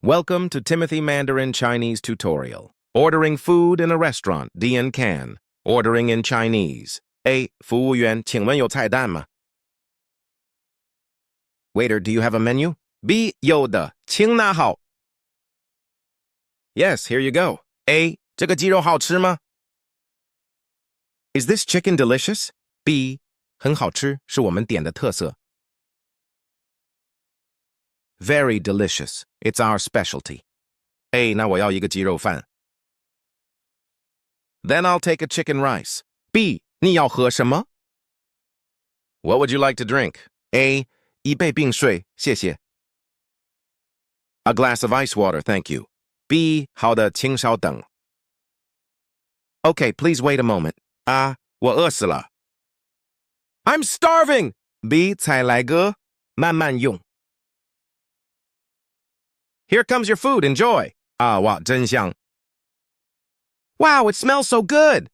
Welcome to Timothy Mandarin Chinese tutorial. Ordering food in a restaurant, D and can. Ordering in Chinese. A. 服务员，请问有菜单吗？ Waiter, do you have a menu? B. 有的，请拿好。 Yes, here you go. A. 这个鸡肉好吃吗？ Is this chicken delicious? B. 很好吃，是我们店的特色。 Very delicious. It's our specialty. A. 那我要一个鸡肉饭。 Then I'll take a chicken rice. B. 你要喝什么？ What would you like to drink? A. 一杯冰水，谢谢。 A glass of ice water, thank you. B. 好的，请稍等。 Okay, please wait a moment. 啊，我饿死了。 I'm starving! B. 再来个，慢慢用。 Here comes your food, enjoy! 啊，哇，真香。 Wow, it smells so good!